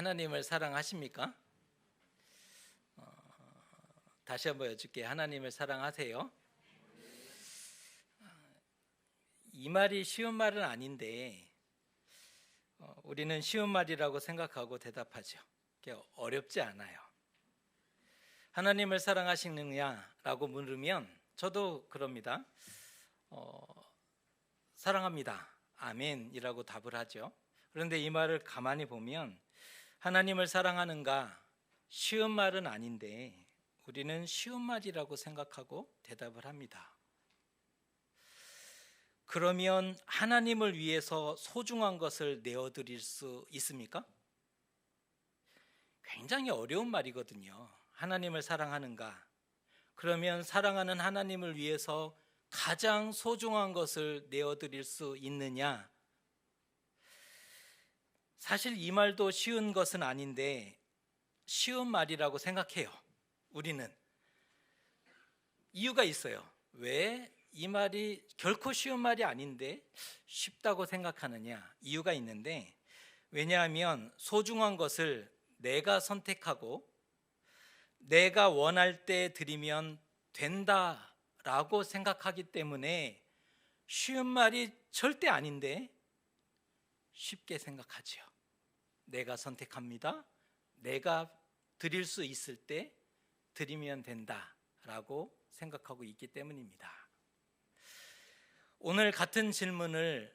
하나님을 사랑하십니까? 다시 한번 여쭙게 하나님을 사랑하세요? 이 말이 쉬운 말은 아닌데 우리는 쉬운 말이라고 생각하고 대답하죠. 어렵지 않아요. 하나님을 사랑하시느냐라고 물으면 저도 그럽니다. 사랑합니다. 아멘이라고 답을 하죠. 그런데 이 말을 가만히 보면 하나님을 사랑하는가 쉬운 말은 아닌데 우리는 쉬운 말이라고 생각하고 대답을 합니다. 그러면 하나님을 위해서 소중한 것을 내어드릴 수 있습니까? 굉장히 어려운 말이거든요. 하나님을 사랑하는가? 그러면 사랑하는 하나님을 위해서 가장 소중한 것을 내어드릴 수 있느냐? 사실 이 말도 쉬운 것은 아닌데 쉬운 말이라고 생각해요. 우리는 이유가 있어요. 왜 이 말이 결코 쉬운 말이 아닌데 쉽다고 생각하느냐? 이유가 있는데, 왜냐하면 소중한 것을 내가 선택하고 내가 원할 때 드리면 된다라고 생각하기 때문에 쉬운 말이 절대 아닌데 쉽게 생각하죠. 내가 선택합니다. 내가 드릴 수 있을 때 드리면 된다라고 생각하고 있기 때문입니다. 오늘 같은 질문을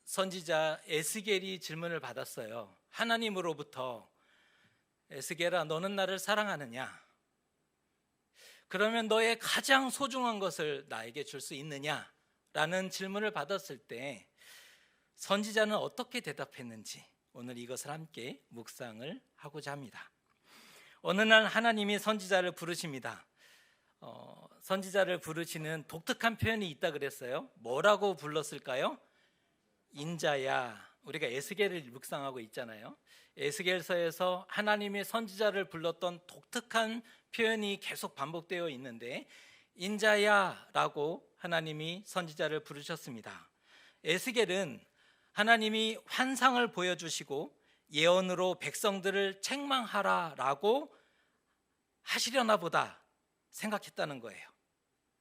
선지자 에스겔이 질문을 받았어요. 하나님으로부터 에스겔아, 너는 나를 사랑하느냐? 그러면 너의 가장 소중한 것을 나에게 줄 수 있느냐? 라는 질문을 받았을 때 선지자는 어떻게 대답했는지 오늘 이것을 함께 묵상을 하고자 합니다. 어느 날 하나님이 선지자를 부르십니다. 선지자를 부르시는 독특한 표현이 있다 그랬어요. 뭐라고 불렀을까요? 인자야. 우리가 에스겔을 묵상하고 있잖아요. 에스겔서에서 하나님이 선지자를 불렀던 독특한 표현이 계속 반복되어 있는데 인자야라고 하나님이 선지자를 부르셨습니다. 에스겔은 하나님이 환상을 보여주시고 예언으로 백성들을 책망하라라고 하시려나 보다 생각했다는 거예요.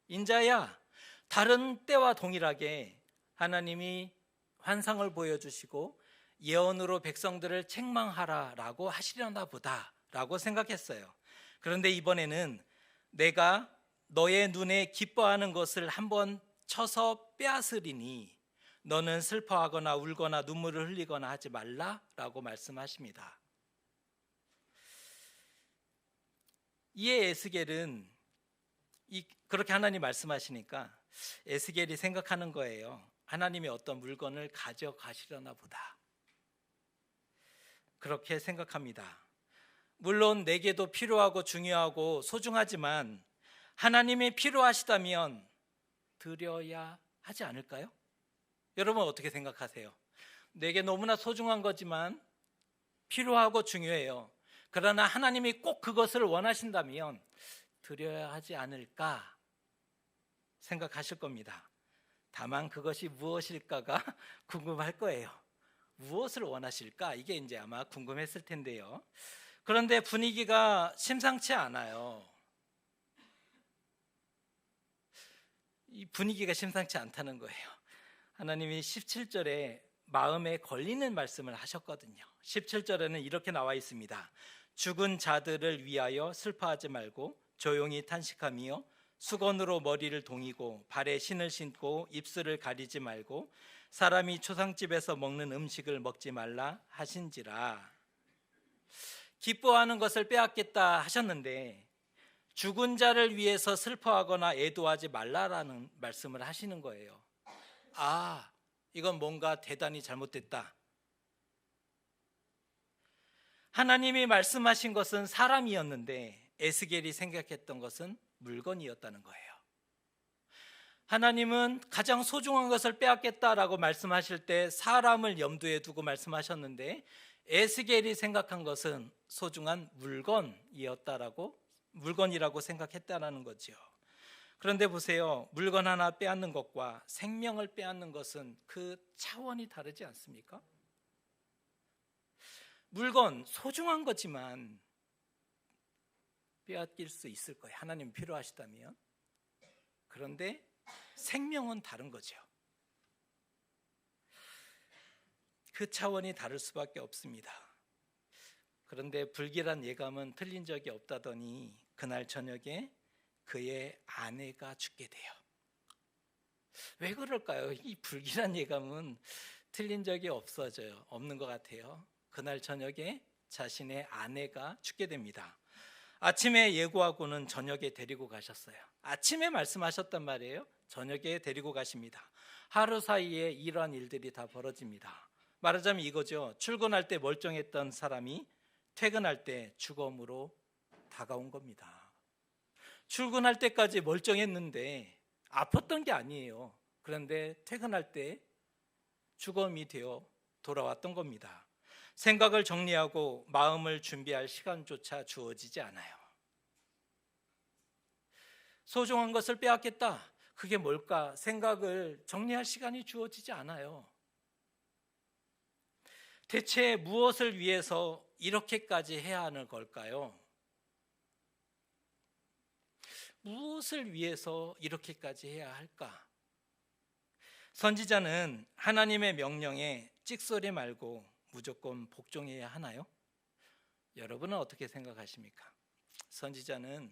인자야, 다른 때와 동일하게 하나님이 환상을 보여주시고 예언으로 백성들을 책망하라라고 하시려나 보다라고 생각했어요. 그런데 이번에는 내가 너의 눈에 기뻐하는 것을 한번 쳐서 빼앗으리니 너는 슬퍼하거나 울거나 눈물을 흘리거나 하지 말라라고 말씀하십니다. 이에 에스겔은 그렇게 하나님 말씀하시니까 에스겔이 생각하는 거예요. 하나님이 어떤 물건을 가져가시려나 보다. 그렇게 생각합니다. 물론 내게도 필요하고 중요하고 소중하지만 하나님이 필요하시다면 드려야 하지 않을까요? 여러분 어떻게 생각하세요? 내게 너무나 소중한 거지만 필요하고 중요해요. 그러나 하나님이 꼭 그것을 원하신다면 드려야 하지 않을까 생각하실 겁니다. 다만 그것이 무엇일까가 궁금할 거예요. 무엇을 원하실까? 이게 이제 아마 궁금했을 텐데요. 그런데 분위기가 심상치 않아요. 이 분위기가 심상치 않다는 거예요. 하나님이 17절에 마음에 걸리는 말씀을 하셨거든요. 17절에는 이렇게 나와 있습니다. 죽은 자들을 위하여 슬퍼하지 말고 조용히 탄식하며 수건으로 머리를 동이고 발에 신을 신고 입술을 가리지 말고 사람이 초상집에서 먹는 음식을 먹지 말라 하신지라. 기뻐하는 것을 빼앗겠다 하셨는데 죽은 자를 위해서 슬퍼하거나 애도하지 말라라는 말씀을 하시는 거예요. 아, 이건 뭔가 대단히 잘못됐다. 하나님이 말씀하신 것은 사람이었는데 에스겔이 생각했던 것은 물건이었다는 거예요. 하나님은 가장 소중한 것을 빼앗겠다라고 말씀하실 때 사람을 염두에 두고 말씀하셨는데 에스겔이 생각한 것은 소중한 물건이라고 생각했다라는 거죠. 그런데 보세요. 물건 하나 빼앗는 것과 생명을 빼앗는 것은 그 차원이 다르지 않습니까? 물건 소중한 거지만 빼앗길 수 있을 거예요. 하나님 필요하시다면. 그런데 생명은 다른 거죠. 그 차원이 다를 수밖에 없습니다. 그런데 불길한 예감은 틀린 적이 없다더니 그날 저녁에 그의 아내가 죽게 돼요. 왜 그럴까요? 이 불길한 예감은 틀린 적이 없는 것 같아요. 그날 저녁에 자신의 아내가 죽게 됩니다. 아침에 예고하고는 저녁에 데리고 가셨어요. 아침에 말씀하셨단 말이에요. 저녁에 데리고 가십니다. 하루 사이에 이러한 일들이 다 벌어집니다. 말하자면 이거죠. 출근할 때 멀쩡했던 사람이 퇴근할 때 죽음으로 다가온 겁니다. 출근할 때까지 멀쩡했는데 아팠던 게 아니에요. 그런데 퇴근할 때 죽음이 되어 돌아왔던 겁니다. 생각을 정리하고 마음을 준비할 시간조차 주어지지 않아요. 소중한 것을 빼앗겠다. 그게 뭘까? 생각을 정리할 시간이 주어지지 않아요. 대체 무엇을 위해서 이렇게까지 해야 하는 걸까요? 무엇을 위해서 이렇게까지 해야 할까? 선지자는 하나님의 명령에 찍소리 말고 무조건 복종해야 하나요? 여러분은 어떻게 생각하십니까? 선지자는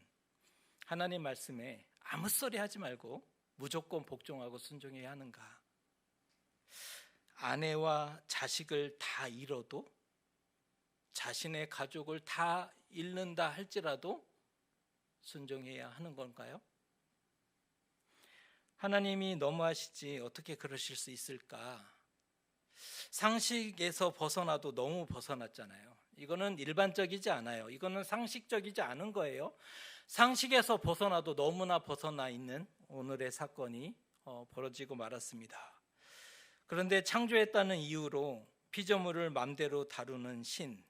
하나님 말씀에 아무 소리 하지 말고 무조건 복종하고 순종해야 하는가? 아내와 자식을 다 잃어도, 자신의 가족을 다 잃는다 할지라도 순종해야 하는 건가요? 하나님이 너무하시지 어떻게 그러실 수 있을까? 상식에서 벗어나도 너무 벗어났잖아요. 이거는 일반적이지 않아요. 이거는 상식적이지 않은 거예요. 상식에서 벗어나도 너무나 벗어나 있는 오늘의 사건이 벌어지고 말았습니다. 그런데 창조했다는 이유로 피조물을 마음대로 다루는 신,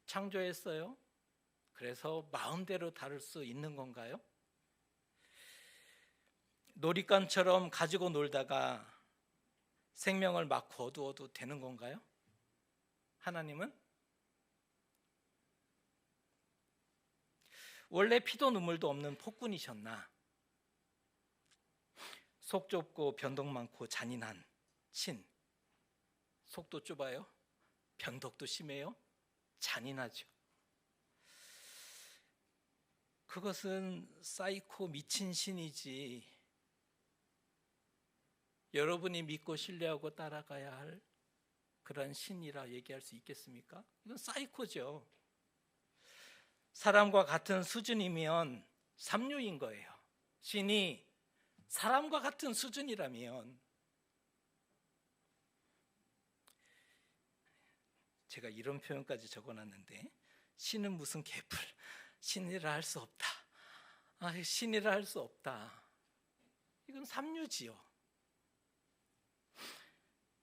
창조했어요. 그래서 마음대로 다룰 수 있는 건가요? 놀잇감처럼 가지고 놀다가 생명을 막 거두어도 되는 건가요? 하나님은? 원래 피도 눈물도 없는 폭군이셨나? 속 좁고 변덕 많고 잔인한 신. 속도 좁아요? 변덕도 심해요? 잔인하죠. 그것은 사이코 미친 신이지 여러분이 믿고 신뢰하고 따라가야 할 그런 신이라 얘기할 수 있겠습니까? 이건 사이코죠. 사람과 같은 수준이면 삼류인 거예요. 신이 사람과 같은 수준이라면, 제가 이런 표현까지 적어놨는데, 신은 무슨 개뿔, 신이라 할 수 없다. 신이라 할 수 없다. 이건 삼류지요.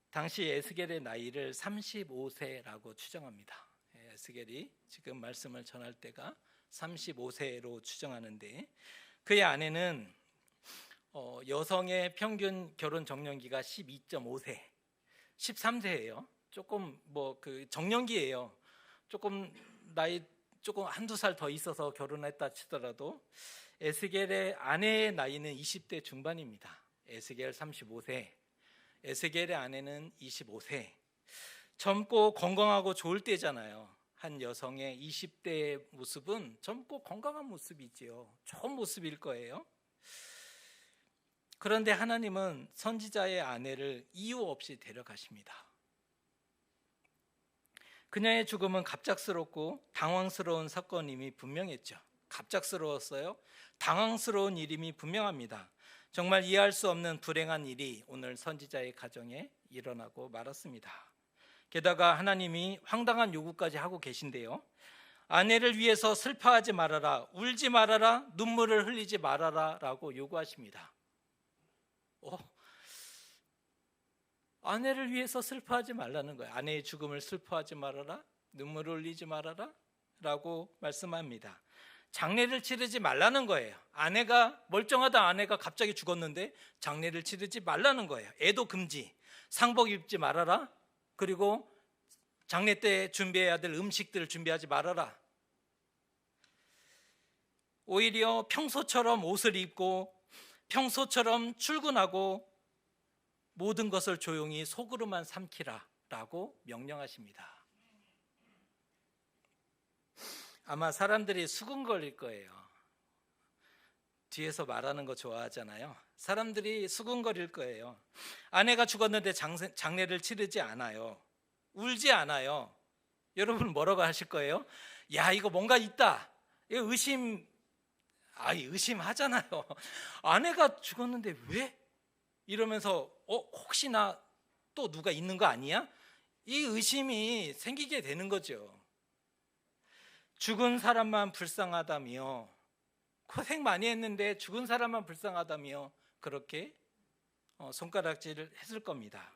당시 에스겔의 나이를 35세라고 추정합니다. 에스겔이 지금 말씀을 전할 때가 35세로 추정하는데, 그의 아내는 여성의 평균 결혼 정년기가 12.5세, 13세예요. 조금 정년기예요. 조금 나이 조금 한두 살 더 있어서 결혼했다 치더라도 에스겔의 아내의 나이는 20대 중반입니다. 에스겔 35세, 에스겔의 아내는 25세. 젊고 건강하고 좋을 때잖아요. 한 여성의 20대의 모습은 젊고 건강한 모습이지요. 좋은 모습일 거예요. 그런데 하나님은 선지자의 아내를 이유 없이 데려가십니다. 그녀의 죽음은 갑작스럽고 당황스러운 사건임이 분명했죠. 갑작스러웠어요. 당황스러운 일임이 분명합니다. 정말 이해할 수 없는 불행한 일이 오늘 선지자의 가정에 일어나고 말았습니다. 게다가 하나님이 황당한 요구까지 하고 계신데요. 아내를 위해서 슬퍼하지 말아라, 울지 말아라, 눈물을 흘리지 말아라 라고 요구하십니다. 아내를 위해서 슬퍼하지 말라는 거예요. 아내의 죽음을 슬퍼하지 말아라, 눈물을 흘리지 말아라 라고 말씀합니다. 장례를 치르지 말라는 거예요. 아내가 멀쩡하다 아내가 갑자기 죽었는데 장례를 치르지 말라는 거예요. 애도 금지, 상복 입지 말아라, 그리고 장례 때 준비해야 될 음식들을 준비하지 말아라. 오히려 평소처럼 옷을 입고 평소처럼 출근하고 모든 것을 조용히 속으로만 삼키라 라고 명령하십니다. 아마 사람들이 수근거릴 거예요. 뒤에서 말하는 거 좋아하잖아요. 사람들이 수근거릴 거예요. 아내가 죽었는데 장례를 치르지 않아요. 울지 않아요. 여러분 뭐라고 하실 거예요? 야, 이거 뭔가 있다. 이거 의심하잖아요. 아내가 죽었는데 왜? 이러면서 혹시나 또 누가 있는 거 아니야? 이 의심이 생기게 되는 거죠. 죽은 사람만 불쌍하다며, 고생 많이 했는데 죽은 사람만 불쌍하다며 그렇게 손가락질을 했을 겁니다.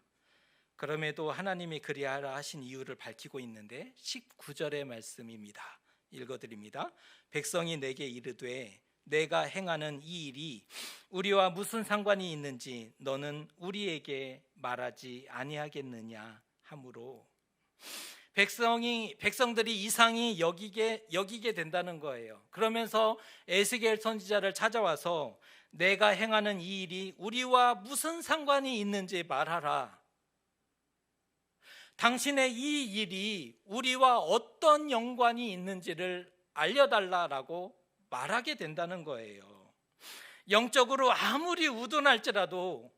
그럼에도 하나님이 그리하라 하신 이유를 밝히고 있는데 19절의 말씀입니다. 읽어드립니다. 백성이 내게 이르되 내가 행하는 이 일이 우리와 무슨 상관이 있는지 너는 우리에게 말하지 아니하겠느냐 하므로, 백성들이 이상히 여기게 된다는 거예요. 그러면서 에스겔 선지자를 찾아와서 내가 행하는 이 일이 우리와 무슨 상관이 있는지 말하라. 당신의 이 일이 우리와 어떤 연관이 있는지를 알려달라라고 말하게 된다는 거예요. 영적으로 아무리 우둔할지라도,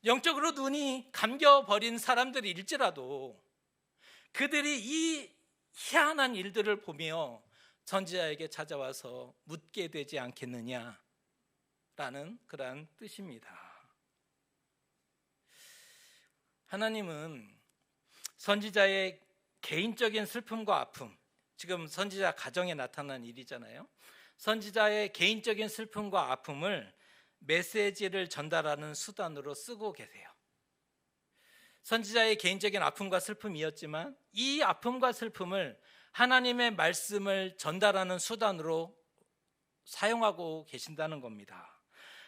영적으로 눈이 감겨버린 사람들일지라도 그들이 이 희한한 일들을 보며 선지자에게 찾아와서 묻게 되지 않겠느냐라는 그러한 뜻입니다. 하나님은 선지자의 개인적인 슬픔과 아픔, 지금 선지자 가정에 나타난 일이잖아요. 선지자의 개인적인 슬픔과 아픔을 메시지를 전달하는 수단으로 쓰고 계세요. 선지자의 개인적인 아픔과 슬픔이었지만 이 아픔과 슬픔을 하나님의 말씀을 전달하는 수단으로 사용하고 계신다는 겁니다.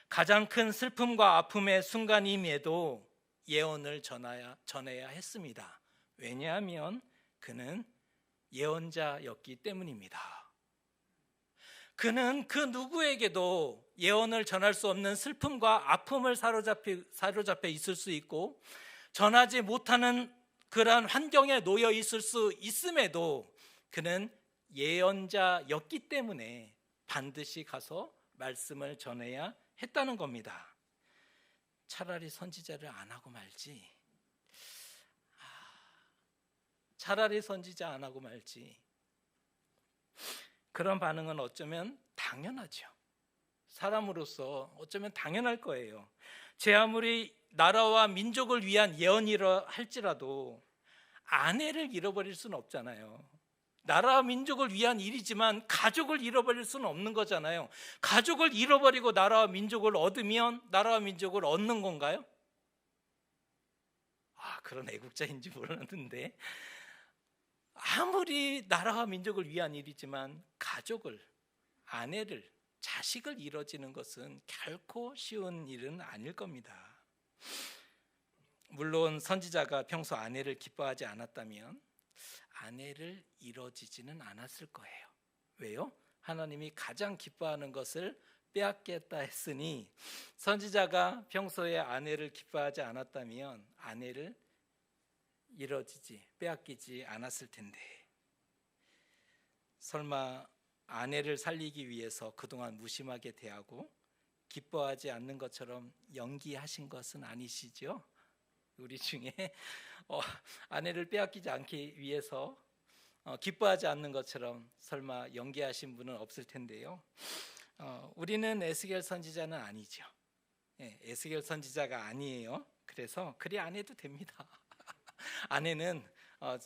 가장 큰 슬픔과 아픔의 순간임에도 예언을 전해야 했습니다. 왜냐하면 그는 예언자였기 때문입니다. 그는 그 누구에게도 예언을 전할 수 없는 슬픔과 아픔을 사로잡혀 있을 수 있고 전하지 못하는 그러한 환경에 놓여 있을 수 있음에도 그는 예언자였기 때문에 반드시 가서 말씀을 전해야 했다는 겁니다. 차라리 선지자를 안 하고 말지. 차라리 선지자 안 하고 말지. 그런 반응은 어쩌면 당연하죠. 사람으로서 어쩌면 당연할 거예요. 제 아무리 나라와 민족을 위한 예언이라 할지라도 아내를 잃어버릴 수는 없잖아요. 나라와 민족을 위한 일이지만 가족을 잃어버릴 수는 없는 거잖아요. 가족을 잃어버리고 나라와 민족을 얻으면 나라와 민족을 얻는 건가요? 그런 애국자인지 몰랐는데, 아무리 나라와 민족을 위한 일이지만 가족을, 아내를, 자식을 잃어지는 것은 결코 쉬운 일은 아닐 겁니다. 물론 선지자가 평소 아내를 기뻐하지 않았다면 아내를 잃어지지는 않았을 거예요. 왜요? 하나님이 가장 기뻐하는 것을 빼앗겠다 했으니 선지자가 평소에 아내를 기뻐하지 않았다면 아내를 빼앗기지 않았을 텐데, 설마 아내를 살리기 위해서 그동안 무심하게 대하고 기뻐하지 않는 것처럼 연기하신 것은 아니시죠? 우리 중에 아내를 빼앗기지 않기 위해서 기뻐하지 않는 것처럼 설마 연기하신 분은 없을 텐데요. 우리는 에스겔 선지자는 아니죠. 에스겔 선지자가 아니에요. 그래서 그리 안 해도 됩니다. 아내는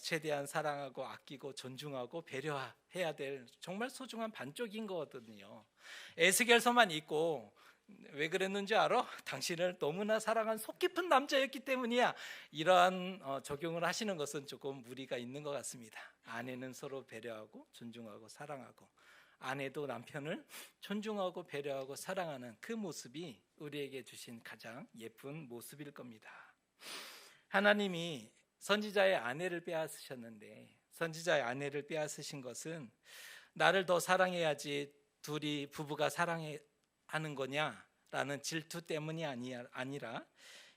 최대한 사랑하고 아끼고 존중하고 배려해야 될 정말 소중한 반쪽인 거거든요. 에스겔서만 읽고 왜 그랬는지 알아? 당신을 너무나 사랑한 속 깊은 남자였기 때문이야. 이러한 적용을 하시는 것은 조금 무리가 있는 것 같습니다. 아내는 서로 배려하고 존중하고 사랑하고, 아내도 남편을 존중하고 배려하고 사랑하는 그 모습이 우리에게 주신 가장 예쁜 모습일 겁니다. 하나님이 선지자의 아내를 빼앗으셨는데, 선지자의 아내를 빼앗으신 것은 나를 더 사랑해야지 둘이 부부가 사랑하는 거냐라는 질투 때문이 아니라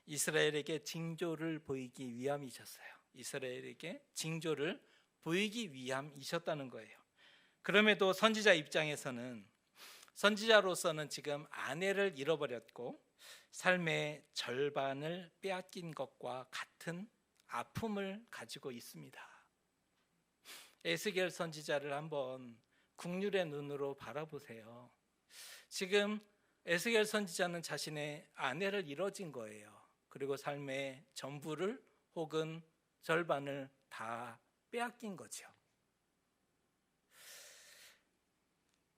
이스라엘에게 징조를 보이기 위함이셨어요. 이스라엘에게 징조를 보이기 위함이셨다는 거예요. 그럼에도 선지자 입장에서는, 선지자로서는 지금 아내를 잃어버렸고 삶의 절반을 빼앗긴 것과 같은 아픔을 가지고 있습니다. 에스겔 선지자를 한번 국률의 눈으로 바라보세요. 지금 에스겔 선지자는 자신의 아내를 잃어진 거예요. 그리고 삶의 전부를 혹은 절반을 다 빼앗긴 거죠.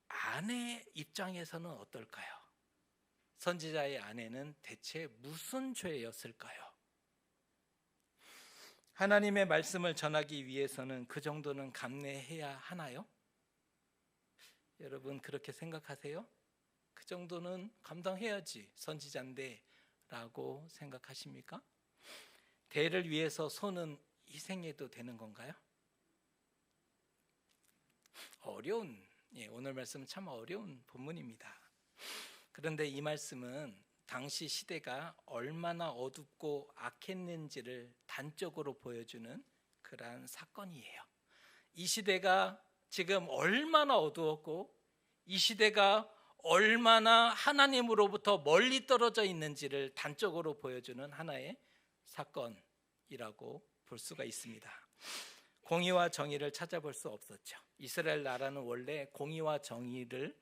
아내 입장에서는 어떨까요? 선지자의 아내는 대체 무슨 죄였을까요? 하나님의 말씀을 전하기 위해서는 그 정도는 감내해야 하나요? 여러분 그렇게 생각하세요? 그 정도는 감당해야지 선지자인데 라고 생각하십니까? 대를 위해서 손은 희생해도 되는 건가요? 오늘 말씀은 참 어려운 본문입니다. 그런데 이 말씀은 당시 시대가 얼마나 어둡고 악했는지를 단적으로 보여주는 그러한 사건이에요. 이 시대가 지금 얼마나 어두웠고 이 시대가 얼마나 하나님으로부터 멀리 떨어져 있는지를 단적으로 보여주는 하나의 사건이라고 볼 수가 있습니다. 공의와 정의를 찾아볼 수 없었죠. 이스라엘 나라는 원래 공의와 정의를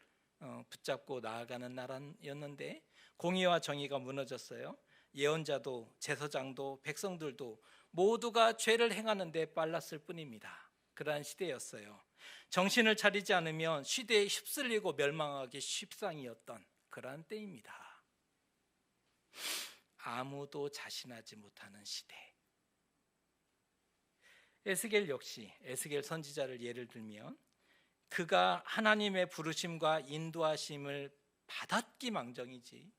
붙잡고 나아가는 나라였는데 공의와 정의가 무너졌어요. 예언자도 제사장도 백성들도 모두가 죄를 행하는 데 빨랐을 뿐입니다. 그러한 시대였어요. 정신을 차리지 않으면 시대에 휩쓸리고 멸망하기 십상이었던 그러한 때입니다. 아무도 자신하지 못하는 시대. 에스겔 역시 에스겔 선지자를 예를 들면 그가 하나님의 부르심과 인도하심을 받았기망정이지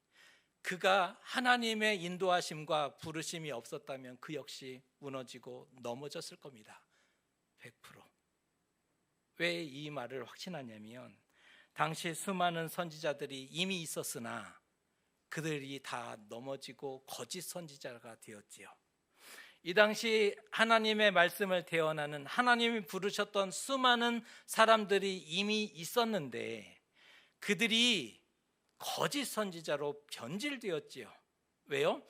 그가 하나님의 인도하심과 부르심이 없었다면 그 역시 무너지고 넘어졌을 겁니다. 100%. 왜 이 말을 확신하냐면 당시 수많은 선지자들이 이미 있었으나 그들이 다 넘어지고 거짓 선지자가 되었지요. 이 당시 하나님의 말씀을 대언하는 하나님이 부르셨던 수많은 사람들이 이미 있었는데 그들이 거짓 선지자로 변질되었지요. 왜요?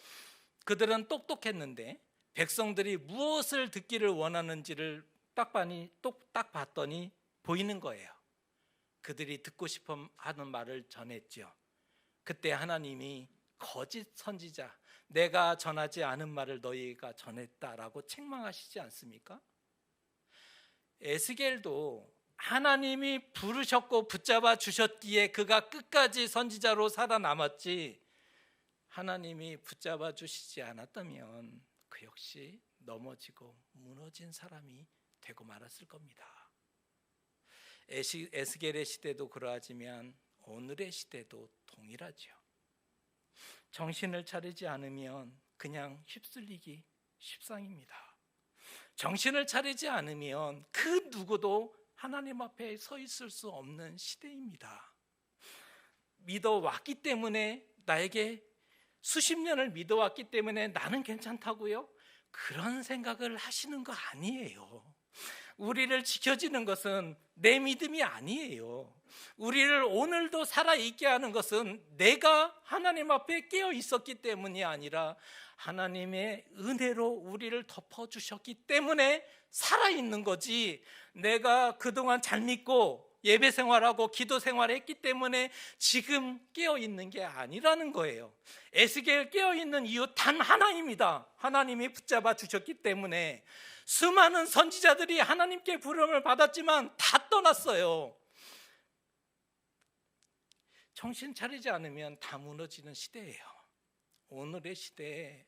그들은 똑똑했는데 백성들이 무엇을 듣기를 원하는지를 딱 봤더니 보이는 거예요. 그들이 듣고 싶어 하는 말을 전했죠. 그때 하나님이 거짓 선지자, 내가 전하지 않은 말을 너희가 전했다라고 책망하시지 않습니까? 에스겔도 하나님이 부르셨고 붙잡아 주셨기에 그가 끝까지 선지자로 살아남았지 하나님이 붙잡아 주시지 않았다면 그 역시 넘어지고 무너진 사람이 되고 말았을 겁니다. 에스겔의 시대도 그러하지만 오늘의 시대도 동일하죠. 정신을 차리지 않으면 그냥 휩쓸리기 십상입니다. 정신을 차리지 않으면 그 누구도 하나님 앞에 서 있을 수 없는 시대입니다. 믿어왔기 때문에 나에게 수십 년을 믿어왔기 때문에 나는 괜찮다고요? 그런 생각을 하시는 거 아니에요. 우리를 지켜주는 것은 내 믿음이 아니에요. 우리를 오늘도 살아있게 하는 것은 내가 하나님 앞에 깨어 있었기 때문이 아니라 하나님의 은혜로 우리를 덮어주셨기 때문에 살아있는 거지 내가 그동안 잘 믿고 예배 생활하고 기도 생활했기 때문에 지금 깨어있는 게 아니라는 거예요. 에스겔 깨어있는 이유 단 하나입니다. 하나님이 붙잡아 주셨기 때문에. 수많은 선지자들이 하나님께 부름을 받았지만 다 떠났어요. 정신 차리지 않으면 다 무너지는 시대예요. 오늘의 시대에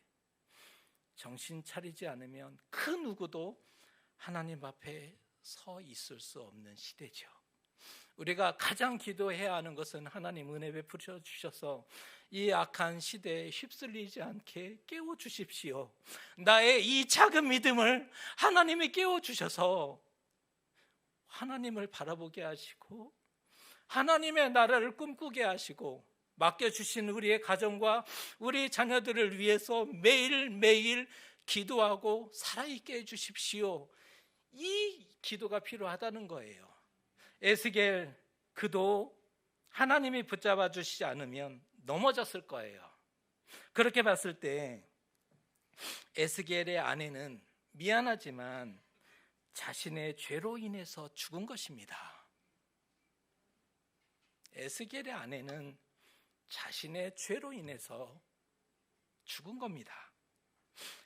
정신 차리지 않으면 그 누구도 하나님 앞에 서 있을 수 없는 시대죠. 우리가 가장 기도해야 하는 것은 하나님 은혜 베풀어 주셔서 이 악한 시대에 휩쓸리지 않게 깨워주십시오. 나의 이 작은 믿음을 하나님이 깨워주셔서 하나님을 바라보게 하시고 하나님의 나라를 꿈꾸게 하시고 맡겨주신 우리의 가정과 우리 자녀들을 위해서 매일매일 기도하고 살아있게 해주십시오. 이 기도가 필요하다는 거예요. 에스겔 그도 하나님이 붙잡아 주시지 않으면 넘어졌을 거예요. 그렇게 봤을 때 에스겔의 아내는 미안하지만 자신의 죄로 인해서 죽은 것입니다. 에스겔의 아내는 자신의 죄로 인해서 죽은 겁니다.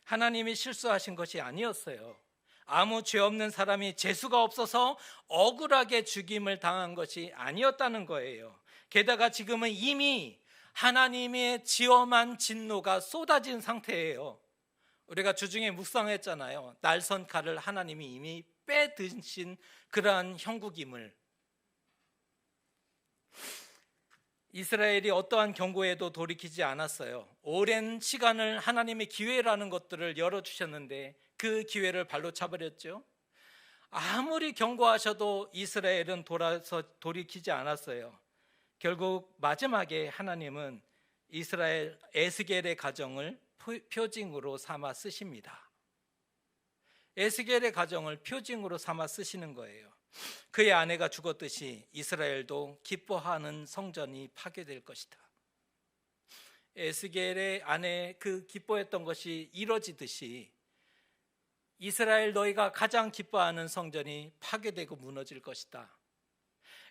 하나님이 실수하신 것이 아니었어요. 아무 죄 없는 사람이 재수가 없어서 억울하게 죽임을 당한 것이 아니었다는 거예요. 게다가 지금은 이미 하나님의 지엄한 진노가 쏟아진 상태예요. 우리가 주중에 묵상했잖아요. 날선 칼을 하나님이 이미 빼드신 그러한 형국임을. 이스라엘이 어떠한 경고에도 돌이키지 않았어요. 오랜 시간을 하나님의 기회라는 것들을 열어주셨는데 그 기회를 발로 차버렸죠. 아무리 경고하셔도 이스라엘은 돌이키지 않았어요. 결국 마지막에 하나님은 이스라엘 에스겔의 가정을 표징으로 삼아 쓰십니다. 에스겔의 가정을 표징으로 삼아 쓰시는 거예요. 그의 아내가 죽었듯이 이스라엘도 기뻐하는 성전이 파괴될 것이다. 에스겔의 아내 그 기뻐했던 것이 이뤄지듯이 이스라엘 너희가 가장 기뻐하는 성전이 파괴되고 무너질 것이다.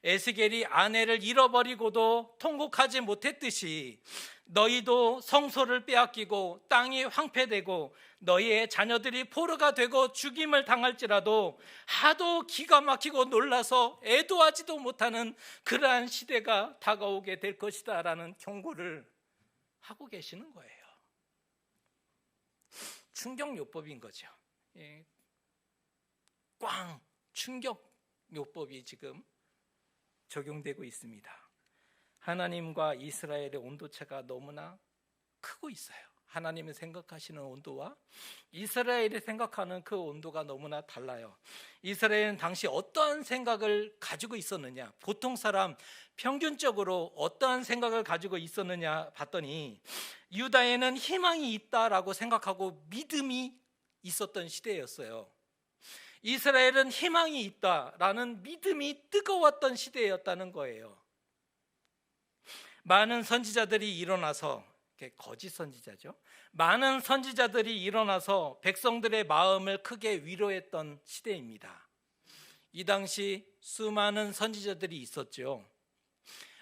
에스겔이 아내를 잃어버리고도 통곡하지 못했듯이 너희도 성소를 빼앗기고 땅이 황폐되고 너희의 자녀들이 포로가 되고 죽임을 당할지라도 하도 기가 막히고 놀라서 애도하지도 못하는 그러한 시대가 다가오게 될 것이다 라는 경고를 하고 계시는 거예요. 충격요법인 거죠. 꽝 충격요법이 지금 적용되고 있습니다. 하나님과 이스라엘의 온도차가 너무나 크고 있어요. 하나님이 생각하시는 온도와 이스라엘이 생각하는 그 온도가 너무나 달라요. 이스라엘은 당시 어떠한 생각을 가지고 있었느냐, 보통 사람 평균적으로 어떠한 생각을 가지고 있었느냐 봤더니 유다에는 희망이 있다라고 생각하고 믿음이 있었던 시대였어요. 이스라엘은 희망이 있다라는 믿음이 뜨거웠던 시대였다는 거예요. 많은 선지자들이 일어나서, 거짓 선지자죠. 많은 선지자들이 일어나서 백성들의 마음을 크게 위로했던 시대입니다. 이 당시 수많은 선지자들이 있었죠.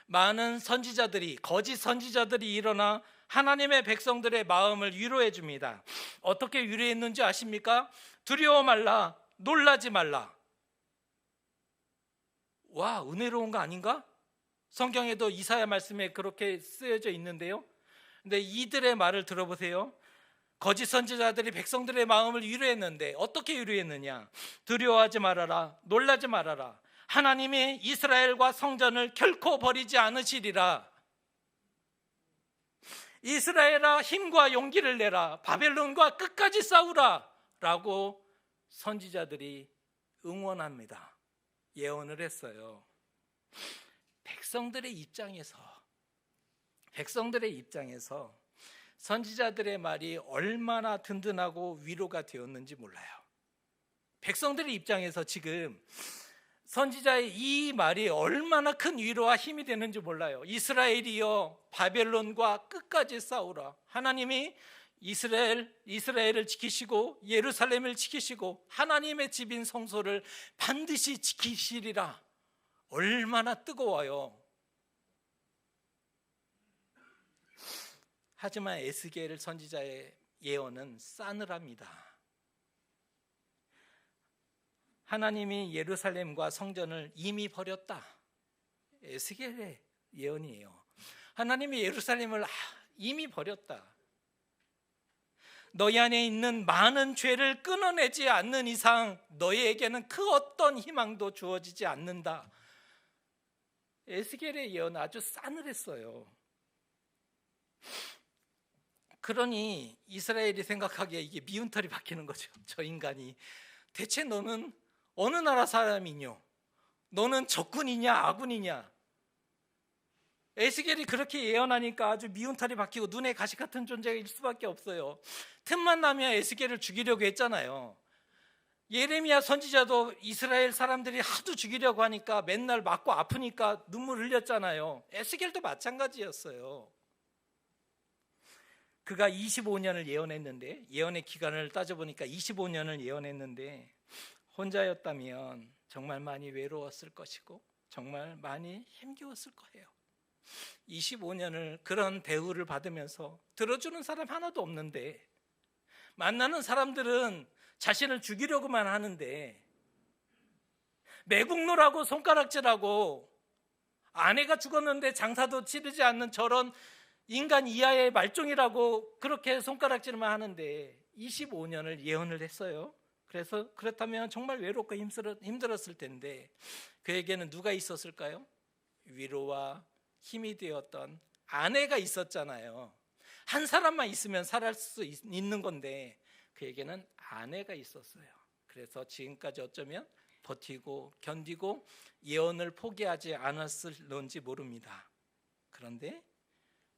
많은 선지자들이, 거짓 선지자들이 일어나 하나님의 백성들의 마음을 위로해 줍니다. 어떻게 위로했는지 아십니까? 두려워 말라, 놀라지 말라. 와, 은혜로운 거 아닌가? 성경에도 이사야 말씀에 그렇게 쓰여져 있는데요. 근데 이들의 말을 들어보세요. 거짓 선지자들이 백성들의 마음을 위로했는데 어떻게 위로했느냐? 두려워하지 말아라, 놀라지 말아라. 하나님이 이스라엘과 성전을 결코 버리지 않으시리라. 이스라엘아, 힘과 용기를 내라. 바벨론과 끝까지 싸우라 라고 선지자들이 응원합니다. 예언을 했어요. 백성들의 입장에서 선지자들의 말이 얼마나 든든하고 위로가 되었는지 몰라요. 백성들의 입장에서 지금 선지자의 이 말이 얼마나 큰 위로와 힘이 되는지 몰라요. 이스라엘이여, 바벨론과 끝까지 싸우라. 하나님이 이스라엘을 지키시고 예루살렘을 지키시고 하나님의 집인 성소를 반드시 지키시리라. 얼마나 뜨거워요. 하지만 에스겔 선지자의 예언은 싸늘합니다. 하나님이 예루살렘과 성전을 이미 버렸다. 에스겔의 예언이에요. 하나님이 예루살렘을 이미 버렸다. 너희 안에 있는 많은 죄를 끊어내지 않는 이상 너희에게는 그 어떤 희망도 주어지지 않는다. 에스겔의 예언은 아주 싸늘했어요. 그러니 이스라엘이 생각하기에 이게 미운털이 박히는 거죠. 저 인간이 대체 너는 어느 나라 사람이뇨? 너는 적군이냐 아군이냐? 에스겔이 그렇게 예언하니까 아주 미운털이 박히고 눈에 가시 같은 존재일 수밖에 없어요. 틈만 나면 에스겔을 죽이려고 했잖아요. 예레미야 선지자도 이스라엘 사람들이 하도 죽이려고 하니까 맨날 맞고 아프니까 눈물 흘렸잖아요. 에스겔도 마찬가지였어요. 그가 25년을 예언했는데, 예언의 기간을 따져보니까 25년을 예언했는데 혼자였다면 정말 많이 외로웠을 것이고 정말 많이 힘겨웠을 거예요. 25년을 그런 대우를 받으면서 들어주는 사람 하나도 없는데, 만나는 사람들은 자신을 죽이려고만 하는데, 매국노라고 손가락질하고 아내가 죽었는데 장사도 치르지 않는 저런 인간 이하의 말종이라고 그렇게 손가락질만 하는데 25년을 예언을 했어요. 그래서 그렇다면 정말 외롭고 힘들었을 텐데 그에게는 누가 있었을까요? 위로와 힘이 되었던 아내가 있었잖아요. 한 사람만 있으면 살할 수 있는 건데 그에게는 아내가 있었어요. 그래서 지금까지 어쩌면 버티고 견디고 예언을 포기하지 않았을런지 모릅니다. 그런데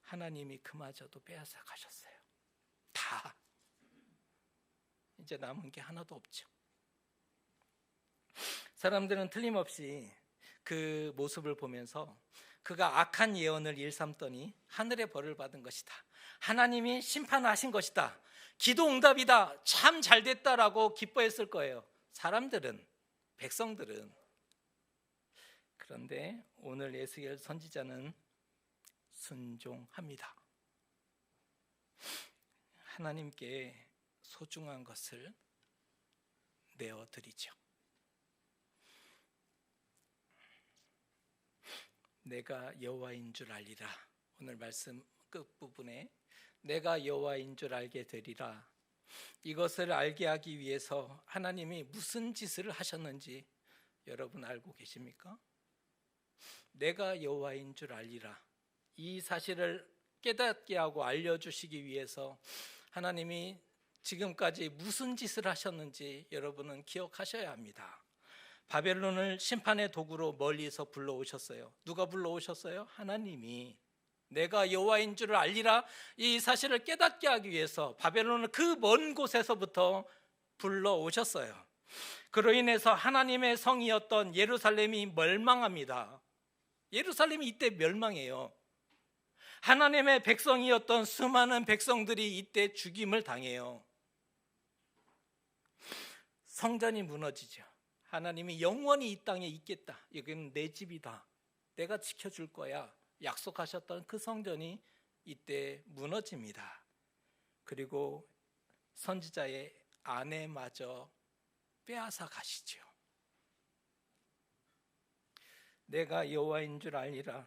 하나님이 그마저도 빼앗아 가셨어요. 다. 이제 남은 게 하나도 없죠. 사람들은 틀림없이 그 모습을 보면서 그가 악한 예언을 일삼더니 하늘의 벌을 받은 것이다, 하나님이 심판하신 것이다, 기도 응답이다, 참 잘됐다라고 기뻐했을 거예요. 사람들은, 백성들은. 그런데 오늘 에스겔 선지자는 순종합니다. 하나님께 소중한 것을 내어드리죠. 내가 여호와인 줄 알리라. 오늘 말씀 끝부분에 내가 여호와인 줄 알게 되리라. 이것을 알게 하기 위해서 하나님이 무슨 짓을 하셨는지 여러분 알고 계십니까? 내가 여호와인 줄 알리라. 이 사실을 깨닫게 하고 알려주시기 위해서 하나님이 지금까지 무슨 짓을 하셨는지 여러분은 기억하셔야 합니다. 바벨론을 심판의 도구로 멀리서 불러오셨어요. 누가 불러오셨어요? 하나님이. 내가 여호와인 줄을 알리라, 이 사실을 깨닫게 하기 위해서 바벨론을 그 먼 곳에서부터 불러오셨어요. 그로 인해서 하나님의 성이었던 예루살렘이 멸망합니다. 예루살렘이 이때 멸망해요. 하나님의 백성이었던 수많은 백성들이 이때 죽임을 당해요. 성전이 무너지죠. 하나님이 영원히 이 땅에 있겠다, 여기는 내 집이다, 내가 지켜줄 거야 약속하셨던 그 성전이 이때 무너집니다. 그리고 선지자의 아내마저 빼앗아 가시죠. 내가 여호와인 줄 알리라,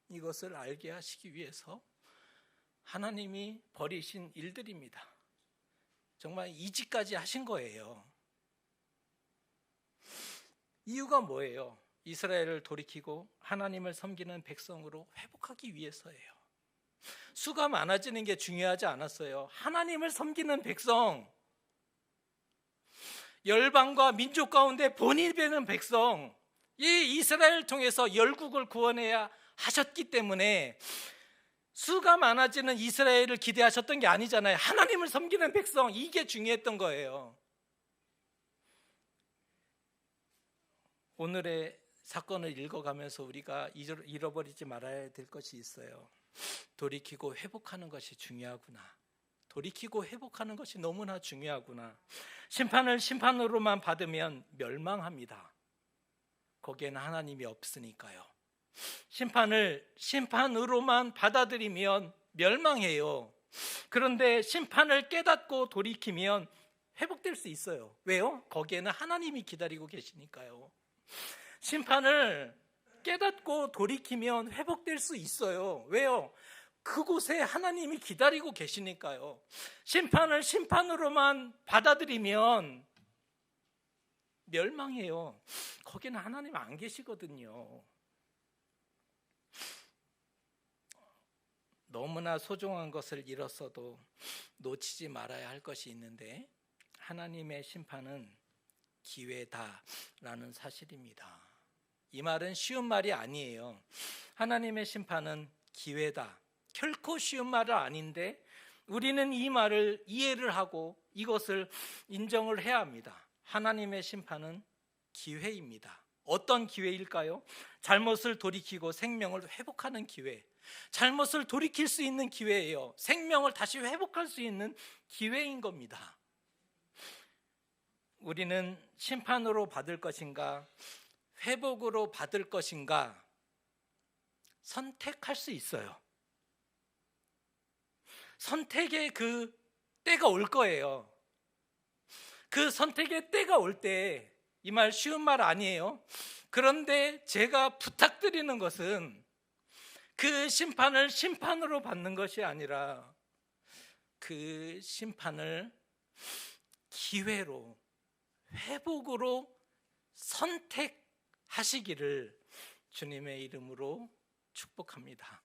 이것을 알게 하시기 위해서 하나님이 벌이신 일들입니다. 정말 이지까지 하신 거예요. 이유가 뭐예요? 이스라엘을 돌이키고 하나님을 섬기는 백성으로 회복하기 위해서예요. 수가 많아지는 게 중요하지 않았어요. 하나님을 섬기는 백성, 열방과 민족 가운데 본이 되는 백성, 이 이스라엘을 통해서 열국을 구원해야 하셨기 때문에 수가 많아지는 이스라엘을 기대하셨던 게 아니잖아요. 하나님을 섬기는 백성, 이게 중요했던 거예요. 오늘의 사건을 읽어가면서 우리가 잃어버리지 말아야 될 것이 있어요. 돌이키고 회복하는 것이 중요하구나. 돌이키고 회복하는 것이 너무나 중요하구나. 심판을 심판으로만 받으면 멸망합니다. 거기에는 하나님이 없으니까요. 심판을 심판으로만 받아들이면 멸망해요. 그런데 심판을 깨닫고 돌이키면 회복될 수 있어요. 왜요? 거기에는 하나님이 기다리고 계시니까요. 심판을 깨닫고 돌이키면 회복될 수 있어요. 왜요? 그곳에 하나님이 기다리고 계시니까요. 심판을 심판으로만 받아들이면 멸망해요. 거기는 하나님 안 계시거든요. 너무나 소중한 것을 잃었어도 놓치지 말아야 할 것이 있는데, 하나님의 심판은 기회다라는 사실입니다. 이 말은 쉬운 말이 아니에요. 하나님의 심판은 기회다. 결코 쉬운 말은 아닌데 우리는 이 말을 이해를 하고 이것을 인정을 해야 합니다. 하나님의 심판은 기회입니다. 어떤 기회일까요? 잘못을 돌이키고 생명을 회복하는 기회. 잘못을 돌이킬 수 있는 기회예요. 생명을 다시 회복할 수 있는 기회인 겁니다. 우리는 심판으로 받을 것인가, 회복으로 받을 것인가 선택할 수 있어요. 선택의 그 때가 올 거예요. 그 선택의 때가 올 때, 이 말 쉬운 말 아니에요. 그런데 제가 부탁드리는 것은 그 심판을 심판으로 받는 것이 아니라 그 심판을 기회로, 회복으로 선택하시기를 주님의 이름으로 축복합니다.